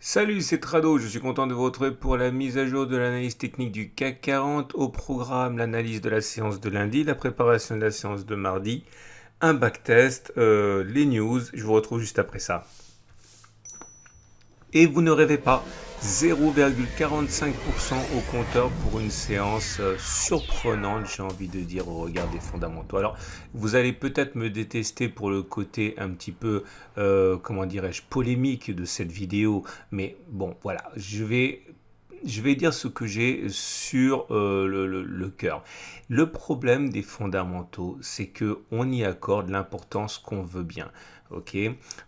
Salut, c'est Trado, je suis content de vous retrouver pour la mise à jour de l'analyse technique du CAC 40. Au programme, l'analyse de la séance de lundi, la préparation de la séance de mardi, un backtest, les news. Je vous retrouve juste après ça. Et vous ne rêvez pas, 0,45% au compteur pour une séance surprenante, j'ai envie de dire, au regard des fondamentaux. Alors, vous allez peut-être me détester pour le côté un petit peu, comment dirais-je, polémique de cette vidéo, mais bon, voilà, je vais dire ce que j'ai sur le cœur. Le problème des fondamentaux, c'est que on y accorde l'importance qu'on veut bien. Ok.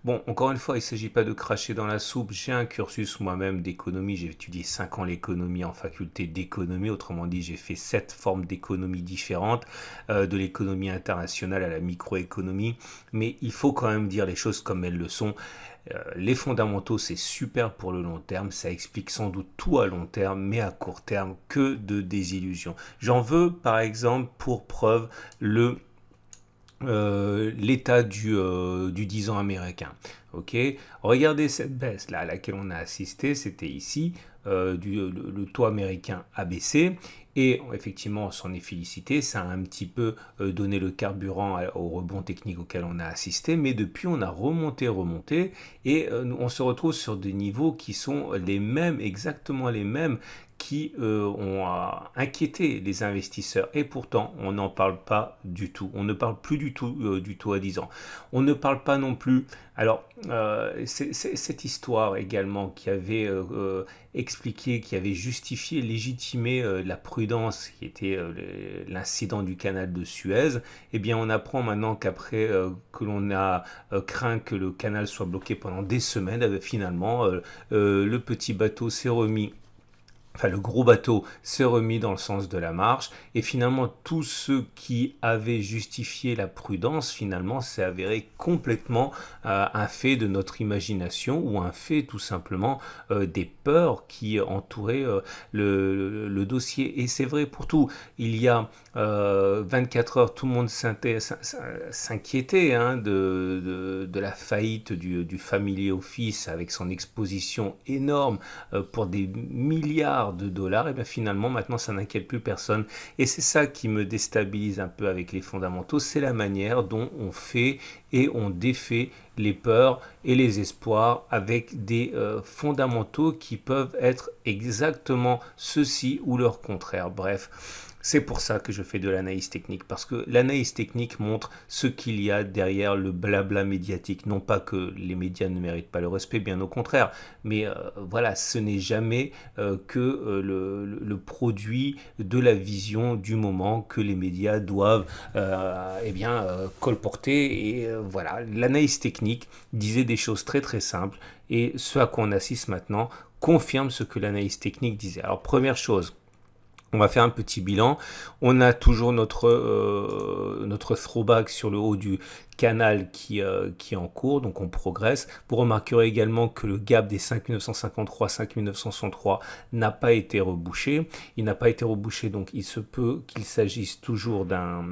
Bon, encore une fois, il ne s'agit pas de cracher dans la soupe. J'ai un cursus moi-même d'économie. J'ai étudié 5 ans l'économie en faculté d'économie. Autrement dit, j'ai fait 7 formes d'économie différentes, de l'économie internationale à la microéconomie. Mais il faut quand même dire les choses comme elles le sont. Les fondamentaux, c'est super pour le long terme, ça explique sans doute tout à long terme, mais à court terme, que de désillusions. J'en veux par exemple pour preuve l'état du 10 ans américain. Ok, regardez cette baisse là à laquelle on a assisté, c'était ici, le taux américain a baissé et effectivement on s'en est félicité, ça a un petit peu donné le carburant au rebond technique auquel on a assisté, mais depuis on a remonté et on se retrouve sur des niveaux qui sont les mêmes, exactement les mêmes qui ont inquiété les investisseurs. Et pourtant, on n'en parle pas du tout. On ne parle plus du tout du taux à 10 ans. On ne parle pas non plus. Alors, c'est cette histoire également qui avait expliqué, qui avait justifié, légitimé la prudence qui était l'incident du canal de Suez. Eh bien, on apprend maintenant qu'après que l'on a craint que le canal soit bloqué pendant des semaines, finalement, le petit bateau s'est remis. Enfin, le gros bateau s'est remis dans le sens de la marche et finalement tout ce qui avait justifié la prudence finalement s'est avéré complètement un fait de notre imagination ou un fait tout simplement des peurs qui entouraient le dossier. Et c'est vrai pour tout. Il y a 24 heures, tout le monde s'inquiétait hein, de la faillite du Family Office avec son exposition énorme pour des milliards de dollars, et bien finalement maintenant ça n'inquiète plus personne. Et c'est ça qui me déstabilise un peu avec les fondamentaux, c'est la manière dont on fait et on défait les peurs et les espoirs avec des fondamentaux qui peuvent être exactement ceci ou leur contraire. Bref. C'est pour ça que je fais de l'analyse technique, parce que l'analyse technique montre ce qu'il y a derrière le blabla médiatique. Non pas que les médias ne méritent pas le respect, bien au contraire, mais voilà, ce n'est jamais que le produit de la vision du moment que les médias doivent colporter. Et voilà, l'analyse technique disait des choses très très simples, et ce à quoi on assiste maintenant confirme ce que l'analyse technique disait. Alors première chose, on va faire un petit bilan. On a toujours notre throwback sur le haut du canal qui est en cours, donc on progresse. Vous remarquerez également que le gap des 5953, 5963 n'a pas été rebouché. Il n'a pas été rebouché, donc il se peut qu'il s'agisse toujours d'un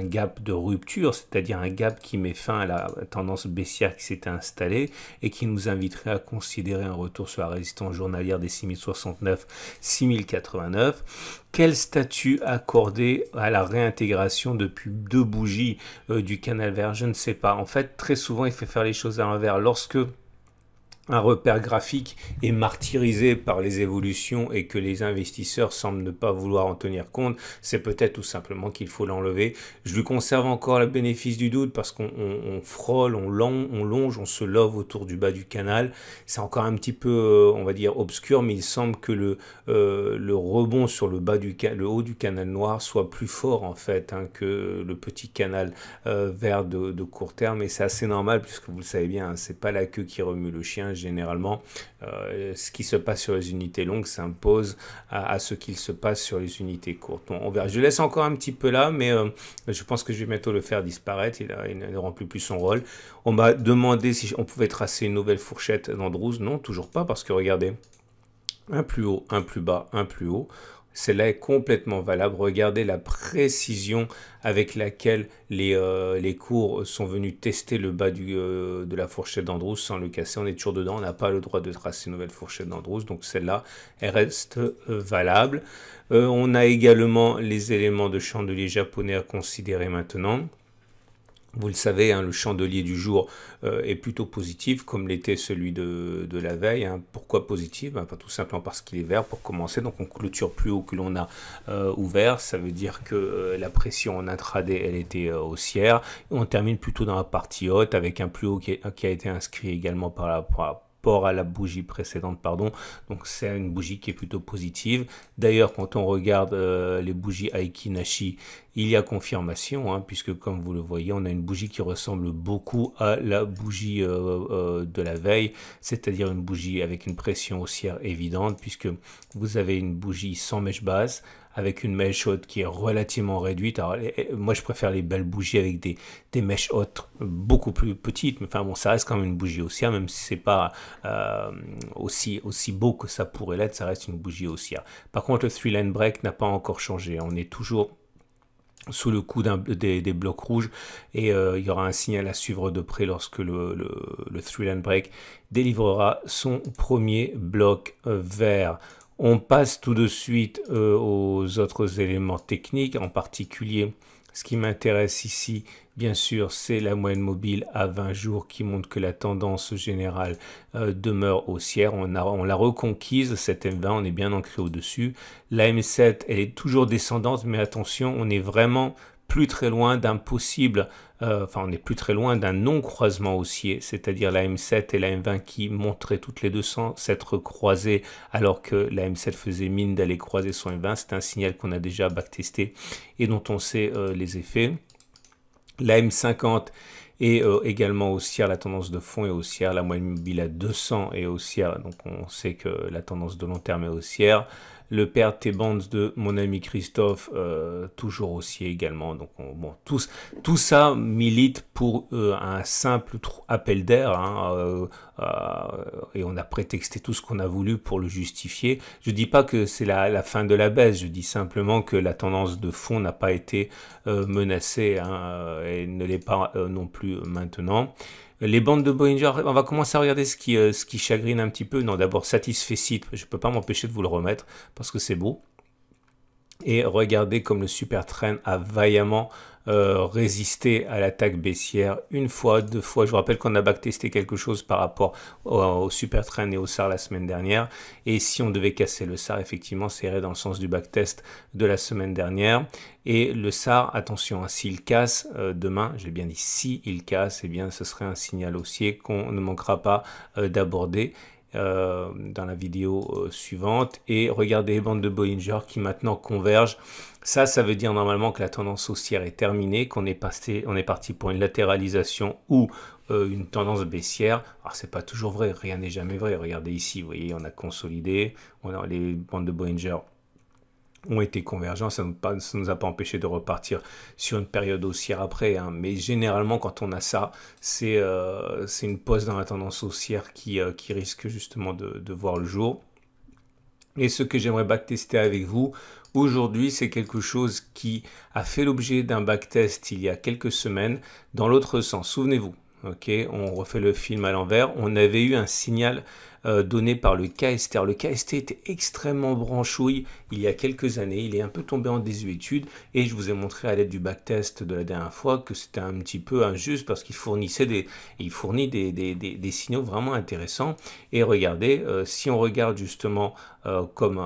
gap de rupture, c'est-à-dire un gap qui met fin à la tendance baissière qui s'était installée et qui nous inviterait à considérer un retour sur la résistance journalière des 6069, 6089. Quel statut accorder à la réintégration depuis deux bougies du canal vert? Je ne sais pas. En fait, très souvent, il fait faire les choses à l'envers. Lorsque un repère graphique est martyrisé par les évolutions et que les investisseurs semblent ne pas vouloir en tenir compte, c'est peut-être tout simplement qu'il faut l'enlever. Je lui conserve encore le bénéfice du doute parce qu'on frôle, on longe, on se love autour du bas du canal. C'est encore un petit peu, on va dire, obscur, mais il semble que le rebond sur le haut du canal noir soit plus fort en fait hein, que le petit canal vert de court terme. Et c'est assez normal puisque vous le savez bien, hein, c'est pas la queue qui remue le chien. Généralement, ce qui se passe sur les unités longues s'impose à ce qu'il se passe sur les unités courtes. Bon, on verra. Je laisse encore un petit peu là, mais je pense que je vais bientôt le faire disparaître. Il ne remplit plus son rôle. On m'a demandé si on pouvait tracer une nouvelle fourchette d'Andrews. Non, toujours pas, parce que regardez, un plus haut, un plus bas, un plus haut. Celle-là est complètement valable. Regardez la précision avec laquelle les cours sont venus tester le bas de la fourchette d'Andrews sans le casser. On est toujours dedans, on n'a pas le droit de tracer une nouvelle fourchette d'Andrews. Donc celle-là, elle reste valable. On a également les éléments de chandelier japonais à considérer maintenant. Vous le savez, hein, le chandelier du jour est plutôt positif, comme l'était celui de la veille. Hein. Pourquoi positif? Ben, pas tout simplement parce qu'il est vert pour commencer. Donc on clôture plus haut que l'on a ouvert. Ça veut dire que la pression en intraday, elle était haussière. Et on termine plutôt dans la partie haute avec un plus haut qui a été inscrit également par rapport à la bougie précédente, pardon. Donc c'est une bougie qui est plutôt positive. D'ailleurs, quand on regarde les bougies Aiki Nashi, il y a confirmation, hein, puisque comme vous le voyez, on a une bougie qui ressemble beaucoup à la bougie de la veille, c'est-à-dire une bougie avec une pression haussière évidente, puisque vous avez une bougie sans mèche basse, avec une mèche haute qui est relativement réduite. Alors, moi, je préfère les belles bougies avec des mèches hautes beaucoup plus petites, mais enfin bon, ça reste quand même une bougie haussière, même si c'est pas aussi beau que ça pourrait l'être, ça reste une bougie haussière. Par contre, le 3-line break n'a pas encore changé. On est toujours sous le coup des blocs rouges et il y aura un signal à suivre de près lorsque le 3-line break délivrera son premier bloc vert. On passe tout de suite aux autres éléments techniques, en particulier ce qui m'intéresse ici, bien sûr, c'est la moyenne mobile à 20 jours qui montre que la tendance générale demeure haussière. On l'a reconquise, cette M20, on est bien ancré au-dessus. La M7, elle est toujours descendante, mais attention, on est vraiment plus très loin d'un possible, on est plus très loin d'un non-croisement haussier, c'est-à-dire la M7 et la M20 qui montraient toutes les deux sans s'être croisées alors que la M7 faisait mine d'aller croiser son M20. C'est un signal qu'on a déjà backtesté et dont on sait les effets. La M50 est également haussière, la tendance de fond est haussière, la moyenne mobile à 200 est haussière, donc on sait que la tendance de long terme est haussière. Le pair T-Bonds de mon ami Christophe, toujours haussier également. Donc bon, tout ça milite pour un simple appel d'air, hein, et on a prétexté tout ce qu'on a voulu pour le justifier. Je ne dis pas que c'est la fin de la baisse, je dis simplement que la tendance de fond n'a pas été menacée, hein, et ne l'est pas non plus maintenant. Les bandes de Bollinger, on va commencer à regarder ce qui chagrine un petit peu. Non, d'abord, Satisfacit, je ne peux pas m'empêcher de vous le remettre parce que c'est beau. Et regardez comme le super trend a vaillamment résisté à l'attaque baissière une fois, deux fois. Je vous rappelle qu'on a backtesté quelque chose par rapport au super trend et au SAR la semaine dernière. Et si on devait casser le SAR, effectivement, ça irait dans le sens du backtest de la semaine dernière. Et le SAR, attention, hein, s'il casse demain, j'ai bien dit si il casse, eh bien ce serait un signal haussier qu'on ne manquera pas d'aborder dans la vidéo suivante. Et regardez les bandes de Bollinger qui maintenant convergent. Ça veut dire normalement que la tendance haussière est terminée, qu'on est parti pour une latéralisation ou une tendance baissière. Alors c'est pas toujours vrai, rien n'est jamais vrai. Regardez ici, vous voyez, on a consolidé, les bandes de Bollinger ont été convergents, ça ne nous a pas empêché de repartir sur une période haussière après, hein. Mais généralement quand on a ça, c'est une pause dans la tendance haussière qui risque justement de voir le jour. Et ce que j'aimerais backtester avec vous aujourd'hui, c'est quelque chose qui a fait l'objet d'un backtest il y a quelques semaines dans l'autre sens. Souvenez-vous, ok, on refait le film à l'envers, on avait eu un signal donné par le KST. Alors, le KST était extrêmement branchouille il y a quelques années, il est un peu tombé en désuétude et je vous ai montré à l'aide du backtest de la dernière fois que c'était un petit peu injuste parce qu'il fournit des signaux vraiment intéressants. Et regardez, si on regarde justement comme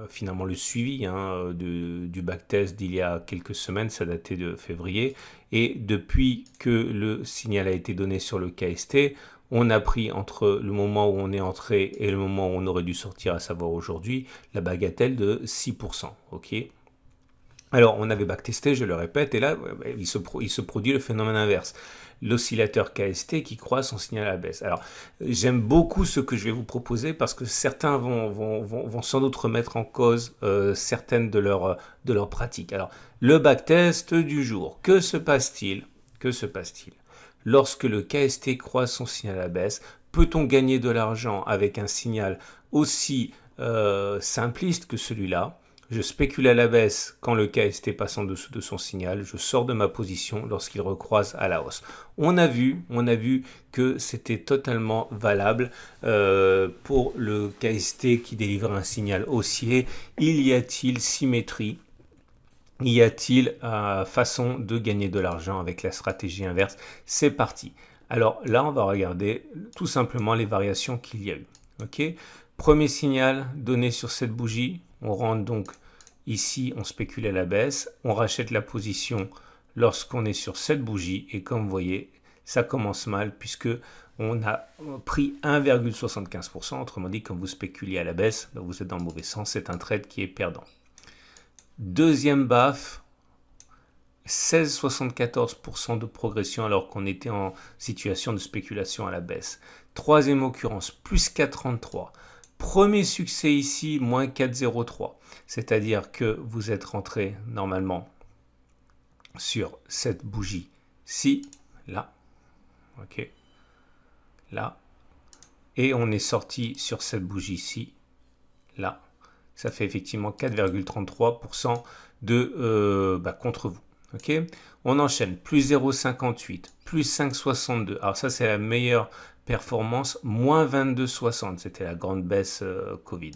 finalement le suivi, hein, du backtest d'il y a quelques semaines, ça datait de février, et depuis que le signal a été donné sur le KST, on a pris entre le moment où on est entré et le moment où on aurait dû sortir, à savoir aujourd'hui, la bagatelle de 6%. Ok. Alors, on avait backtesté, je le répète, et là, il se produit le phénomène inverse. L'oscillateur KST qui croise son signal à la baisse. Alors, j'aime beaucoup ce que je vais vous proposer parce que certains vont sans doute remettre en cause certaines de leurs pratiques. Alors, le backtest du jour, que se passe-t-il? Que se passe-t-il? Lorsque le KST croise son signal à la baisse, peut-on gagner de l'argent avec un signal aussi simpliste que celui-là? Je spécule à la baisse quand le KST passe en dessous de son signal. Je sors de ma position lorsqu'il recroise à la hausse. On a vu que c'était totalement valable pour le KST qui délivre un signal haussier. Y a-t-il symétrie? Y a-t-il façon de gagner de l'argent avec la stratégie inverse? C'est parti. Alors là, on va regarder tout simplement les variations qu'il y a eu. Ok. Premier signal donné sur cette bougie. On rentre donc ici, on spécule à la baisse. On rachète la position lorsqu'on est sur cette bougie. Et comme vous voyez, ça commence mal puisque on a pris 1,75%. Autrement dit, quand vous spéculez à la baisse, ben vous êtes dans le mauvais sens. C'est un trade qui est perdant. Deuxième BAF, 16,74% de progression alors qu'on était en situation de spéculation à la baisse. Troisième occurrence, plus 4,33. Premier succès ici, moins 4,03. C'est-à-dire que vous êtes rentré normalement sur cette bougie-ci, là, ok, là, et on est sorti sur cette bougie-ci, là. Ça fait effectivement 4,33% de contre vous. Ok, on enchaîne, plus 0,58, plus 5,62. Alors ça, c'est la meilleure performance, moins 22,60. C'était la grande baisse Covid.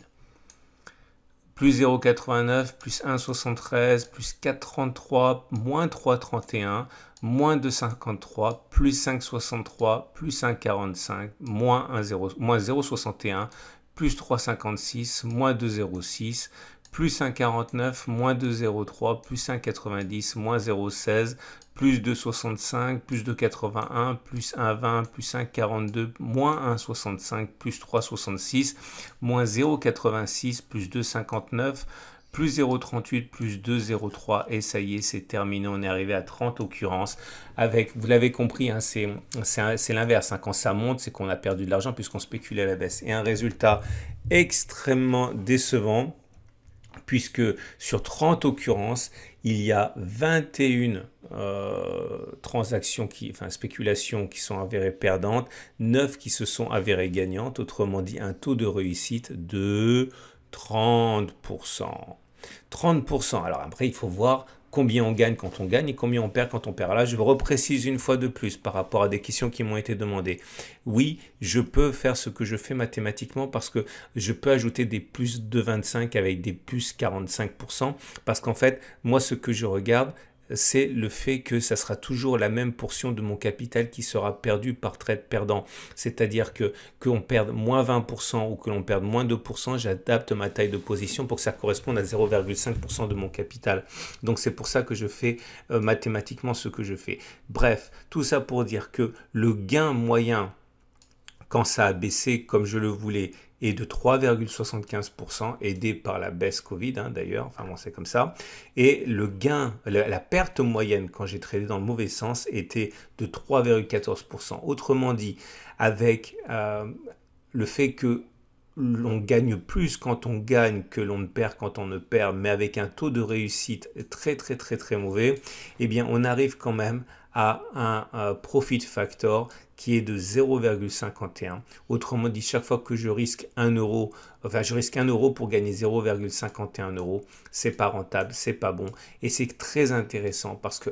Plus 0,89, plus 1,73, plus 4,33, moins 3,31, moins 2,53, plus 5,63, plus 1,45, moins 0,61, plus 3,56, moins 2,06, plus 1,49, moins 2,03, plus 1,90, moins 0,16, plus 2,65, plus 2,81, plus 1,20, plus 1,42, moins 1,65, plus 3,66, moins 0,86, plus 2,59, plus 0,38, plus 2,03 et ça y est, c'est terminé. On est arrivé à 30 occurrences avec, vous l'avez compris, hein, c'est l'inverse. Hein. Quand ça monte, c'est qu'on a perdu de l'argent puisqu'on spéculait à la baisse. Et un résultat extrêmement décevant puisque sur 30 occurrences, il y a 21 transactions, spéculations qui sont avérées perdantes, 9 qui se sont avérées gagnantes, autrement dit un taux de réussite de 30%. 30%. Alors après, il faut voir combien on gagne quand on gagne et combien on perd quand on perd. Là, je reprécise une fois de plus par rapport à des questions qui m'ont été demandées. Oui, je peux faire ce que je fais mathématiquement parce que je peux ajouter des plus de 25 avec des plus 45% parce qu'en fait, moi, ce que je regarde, c'est le fait que ça sera toujours la même portion de mon capital qui sera perdu par trade perdant. C'est-à-dire que l'on perde moins 20% ou que l'on perde moins 2%, j'adapte ma taille de position pour que ça corresponde à 0,5% de mon capital. Donc c'est pour ça que je fais mathématiquement ce que je fais. Bref, tout ça pour dire que le gain moyen, quand ça a baissé comme je le voulais, est de 3,75%, aidé par la baisse Covid d'ailleurs, enfin bon c'est comme ça, et le gain, la perte moyenne quand j'ai tradé dans le mauvais sens était de 3,14%. Autrement dit, avec le fait que l'on gagne plus quand on gagne que l'on ne perd quand on ne perd, mais avec un taux de réussite très mauvais, eh bien on arrive quand même à un profit factor qui est de 0,51. Autrement dit, chaque fois que je risque 1 euro, enfin je risque 1 euro pour gagner 0,51 euros, c'est pas rentable, c'est pas bon. Et c'est très intéressant parce que,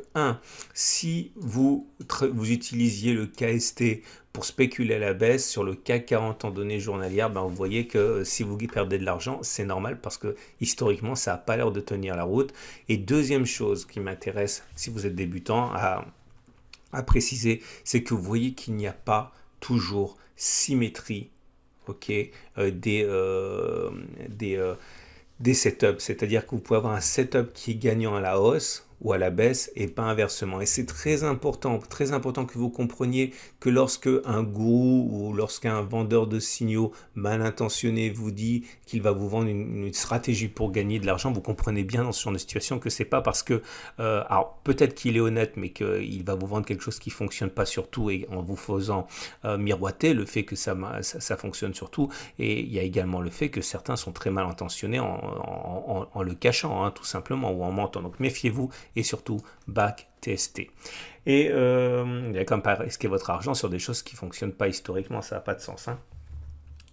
si vous utilisiez le KST pour spéculer à la baisse sur le CAC 40 en données journalières, ben vous voyez que si vous perdez de l'argent, c'est normal parce que historiquement, ça n'a pas l'air de tenir la route. Et deuxième chose qui m'intéresse, si vous êtes débutant, à préciser, c'est que vous voyez qu'il n'y a pas toujours symétrie, ok, des setups. C'est-à-dire que vous pouvez avoir un setup qui est gagnant à la hausse ou à la baisse et pas inversement. Et c'est très important que vous compreniez que lorsque un gourou ou lorsqu'un vendeur de signaux mal intentionné vous dit qu'il va vous vendre une stratégie pour gagner de l'argent, vous comprenez bien dans ce genre de situation que c'est pas parce que, alors peut-être qu'il est honnête, mais qu'il va vous vendre quelque chose qui fonctionne pas sur tout et en vous faisant miroiter le fait que ça fonctionne sur tout. Et il y a également le fait que certains sont très mal intentionnés en le cachant, tout simplement, ou en mentant. Donc méfiez-vous et surtout back-tester. Et il n'y a quand même pas risquer votre argent sur des choses qui ne fonctionnent pas historiquement, ça n'a pas de sens.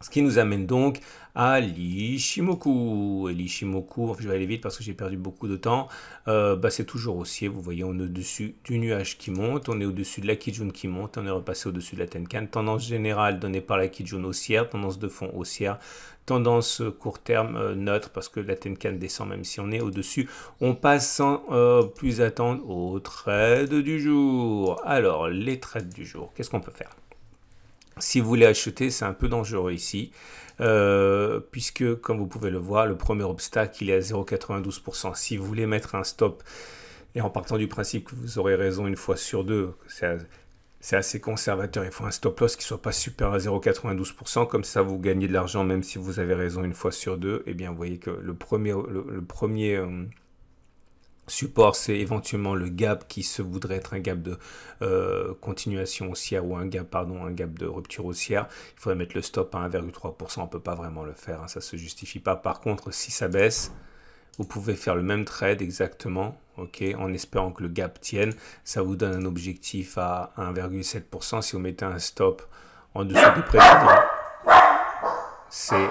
Ce qui nous amène donc à l'Ishimoku. Et l'Ishimoku, je vais aller vite parce que j'ai perdu beaucoup de temps. C'est toujours haussier. Vous voyez, on est au-dessus du nuage qui monte. On est au-dessus de la Kijun qui monte. On est repassé au-dessus de la Tenkan. Tendance générale donnée par la Kijun haussière. Tendance de fond haussière. Tendance court terme neutre parce que la Tenkan descend même si on est au-dessus. On passe sans plus attendre au trade du jour. Alors, les trades du jour, qu'est-ce qu'on peut faire? Si vous voulez acheter, c'est un peu dangereux ici, puisque comme vous pouvez le voir, le premier obstacle, il est à 0,92%. Si vous voulez mettre un stop, et en partant du principe que vous aurez raison une fois sur deux, c'est assez conservateur, il faut un stop loss qui ne soit pas supérieur à 0,92%, comme ça vous gagnez de l'argent même si vous avez raison une fois sur deux. Et bien vous voyez que le premier support, c'est éventuellement le gap qui se voudrait être un gap de continuation haussière ou un gap de rupture haussière. Il faudrait mettre le stop à 1,3%. On ne peut pas vraiment le faire, hein, ça ne se justifie pas. Par contre, si ça baisse, vous pouvez faire le même trade exactement, okay, en espérant que le gap tienne. Ça vous donne un objectif à 1,7%. Si vous mettez un stop en dessous du précédent, c'est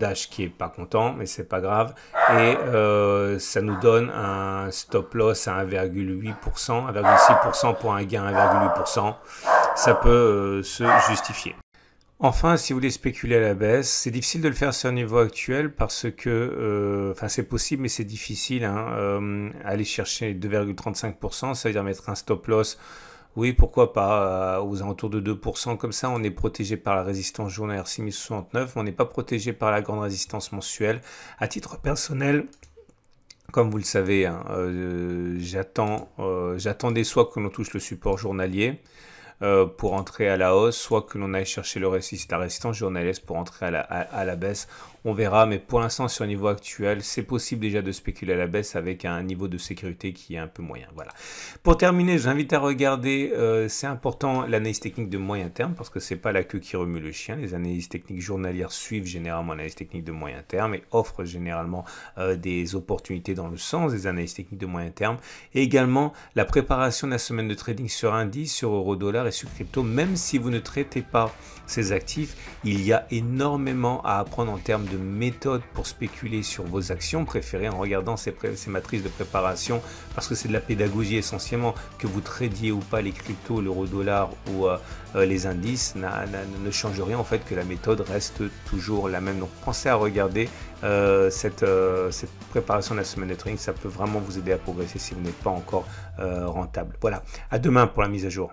Dash qui est pas content, mais c'est pas grave. Et ça nous donne un stop loss à 1,8%, 1,6% pour un gain à 1,8%. Ça peut se justifier. Enfin, si vous voulez spéculer à la baisse, c'est difficile de le faire sur un niveau actuel parce que, c'est possible, mais c'est difficile. Hein, aller chercher 2,35%, ça veut dire mettre un stop loss. Oui, pourquoi pas, aux alentours de 2%, comme ça on est protégé par la résistance journalière 6069, mais on n'est pas protégé par la grande résistance mensuelle. À titre personnel, comme vous le savez, hein, j'attendais soit que l'on touche le support journalier pour entrer à la hausse, soit que l'on aille chercher la résistance journalière pour entrer à la baisse. On verra, mais pour l'instant, sur le niveau actuel, c'est possible déjà de spéculer à la baisse avec un niveau de sécurité qui est un peu moyen. Voilà. Pour terminer, j'invite à regarder, c'est important, l'analyse technique de moyen terme, parce que c'est pas la queue qui remue le chien. Les analyses techniques journalières suivent généralement l'analyse technique de moyen terme et offrent généralement des opportunités dans le sens des analyses techniques de moyen terme. Et également, la préparation de la semaine de trading sur indice, sur euro-dollar et sur crypto, même si vous ne traitez pas ces actifs, il y a énormément à apprendre en termes de méthode pour spéculer sur vos actions préférées en regardant ces matrices de préparation, parce que c'est de la pédagogie essentiellement, que vous tradiez ou pas les cryptos, l'euro-dollar ou les indices ne change rien en fait, que la méthode reste toujours la même. Donc pensez à regarder cette préparation de la semaine de trading, ça peut vraiment vous aider à progresser si vous n'êtes pas encore rentable. Voilà, à demain pour la mise à jour.